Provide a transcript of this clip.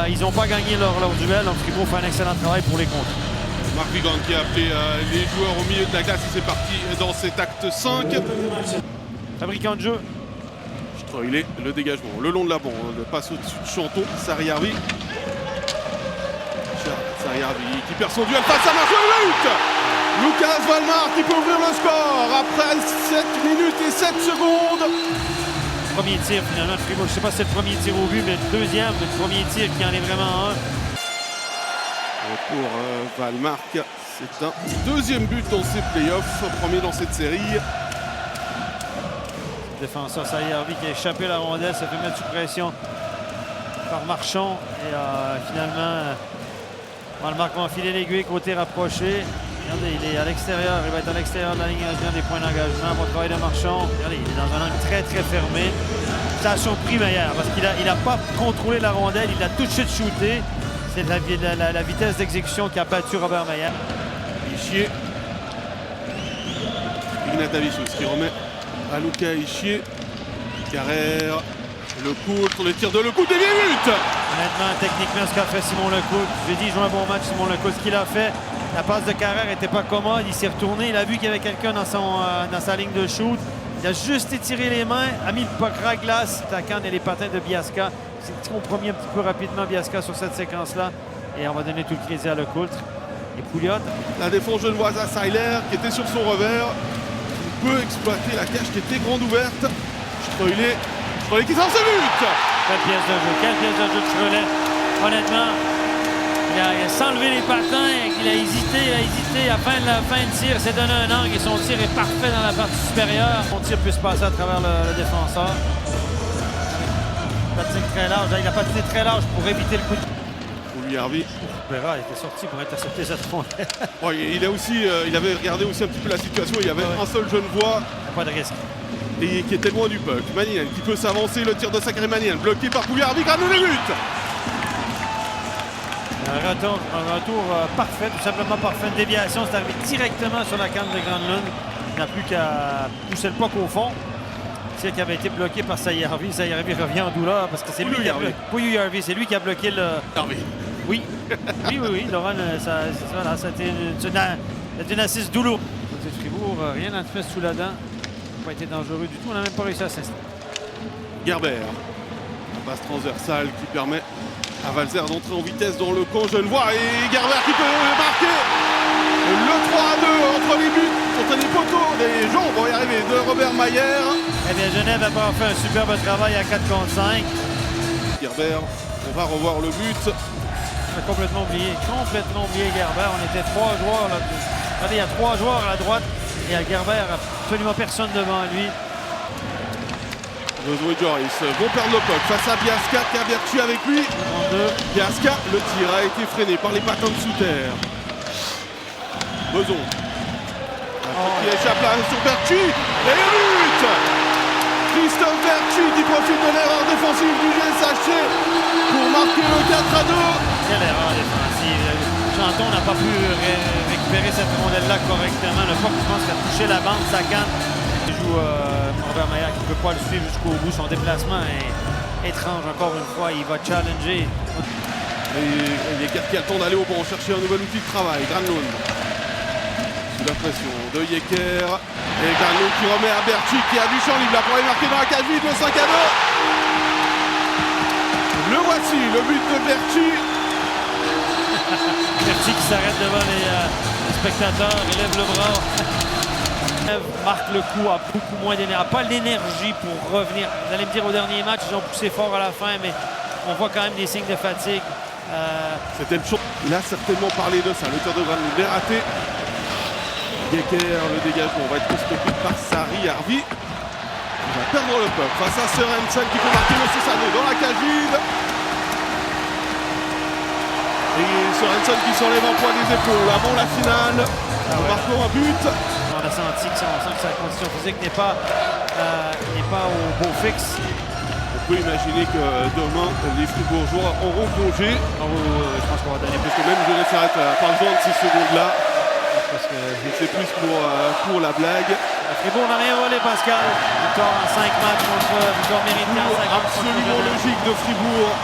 Ils n'ont pas gagné leur duel, donc Fribourg fait un excellent travail pour les contrer. Marc Vigan qui a appelé les joueurs au milieu de la glace et c'est parti dans cet acte 5. Fabricant de jeu. Streuilé, le dégagement, le long de la bande, passe au-dessus de Chanton, Sariarvi. Sariarvi qui perd son duel face à Marc. Lucas Valmar qui peut ouvrir le score après 7 minutes et 7 secondes. Premier tir finalement de Fribourg. Je ne sais pas si c'est le premier tir au but, mais le deuxième, le premier tir qui en est vraiment un. Pour Valmark, c'est un deuxième but dans ses playoffs, premier dans cette série. Le défenseur Sariarvi qui a échappé la rondelle, ça fait mettre sous pression par Marchand. Et finalement, Valmark va enfiler l'aiguille côté rapproché. Regardez, il est à l'extérieur, il va être à l'extérieur de la ligne des points d'engagement pour le travail de Marchand. Regardez, il est dans un angle très très fermé. Ça a surpris Meyer parce qu'il n'a pas contrôlé la rondelle, il a tout de suite shooté. C'est la vitesse d'exécution qui a battu Robert Meyer. Ischier. Ignatavicius qui remet à Luca Ischier. Carrère. Lecoultre, le tir de Lecoultre, des minutes. Honnêtement, techniquement, ce qu'a fait Simon Lecoultre, j'ai dit, il joue un bon match, Simon Lecoultre. Ce qu'il a fait, la passe de Carrère n'était pas commode. Il s'est retourné, il a vu qu'il y avait quelqu'un dans sa ligne de shoot. Il a juste étiré les mains, a mis le puck à glace, attaquant les patins de Biasca. C'est compromis un petit peu rapidement Biasca sur cette séquence-là. Et on va donner tout le crédit à Lecoultre. Et Pouliot. La défense genevoise à Seiler qui était sur son revers. Il peut exploiter la cage qui était grande ouverte. Streuilé qui sort ce but. Quelle pièce de jeu de Streuilé. Honnêtement, il a s'enlevé les patins, il a hésité. À la fin de tir, il s'est donné un angle et son tir est parfait dans la partie supérieure. Son tir peut se passer à travers le défenseur. Patine très large. Il a patiné très large pour éviter le coup de... Harvey. Berra était sorti pour intercepter cette rondelle. Ouais, il avait regardé aussi un petit peu la situation. Il y avait un seul Genevois. Pas de risque. Et qui était loin du puck. Maninen qui peut s'avancer. Le tir de Sacré Maninen bloqué par Pouliot-Harvey. Grande le but. Un retour parfait, tout simplement parfait. Une déviation, c'est arrivé directement sur la canne de Granlund. Il n'a plus qu'à pousser le puck au fond. C'est qui avait été bloqué par Sariarvi. Sariarvi revient en douleur parce que c'est lui qui a bloqué. Pouliot-Harvey, c'est lui qui a bloqué le. Harvey. Oui. Oui. Laurent, c'était une assise douloureuse. Fribourg, rien n'a fait sous la dent. Il n'a pas été dangereux du tout. On n'a même pas réussi à s'installer. Gerber. La passe transversale qui permet à Valzer d'entrer en vitesse dans le camp genevois. Et Gerber qui peut marquer le 3-2 entre les buts, entre les poteaux, les gens vont y arriver de Robert Mayer. Eh bien, Genève a pas fait un superbe travail à 4 contre 5. Gerber, on va revoir le but. On a complètement oublié Gerber. On était 3 joueurs là. Regardez, il y a 3 joueurs à la droite et à Gerber, absolument personne devant lui. Josué Joris vont perdre le puck face à Biasca qui a Bertu avec lui. Biasca, le tir a été freiné par les patins de sous terre. Beson. Qui échappe là sur Bertu. Et le but. Christophe Bertu qui profite de l'erreur défensive du GSHC pour marquer le 4-2. Quelle erreur défensive. Chanton n'a pas pu récupérer cette rondelle-là correctement. Le puck, je pense, qui a touché la bande, sa canne. Il joue Robert Mayer qui ne peut pas le suivre jusqu'au bout. Son déplacement est étrange encore une fois. Il va challenger. Et les gars qui attendent d'aller au banc chercher un nouvel outil de travail. Granlund. Sous la pression de Yecker. Et Granlund qui remet à Bertu qui a du champ libre. Là pour aller marquer dans la cage vide, le 5-2. Le voici, le but de Bertu. Bertu qui s'arrête devant les spectateurs, il lève le bras. Marque le coup, a beaucoup moins d'énergie, pas l'énergie pour revenir. Vous allez me dire au dernier match, ils ont poussé fort à la fin, mais on voit quand même des signes de fatigue. C'était une chose. Il a certainement parlé de ça. Le tir de Granlund est raté. Yecker, le dégagement va être stoppé par Sariarvi. Il va perdre le puck face à Sørensen qui peut marquer le 6-2 dans la cage vide. Et Sørensen qui s'enlève en poids des épaules avant la finale. En marquant un but. On a senti que sa condition physique n'est pas au beau fixe. On peut imaginer que demain, les Fribourgeois auront congé. Je pense qu'on va donner plus. Parce que même je laisse arrêter pas besoin de ces secondes-là. Parce que c'est plus pour la blague. Fribourg n'a rien volé, Pascal. Victoire en 5 matchs contre victoire méritée en 5 matchs. Absolument logique de Fribourg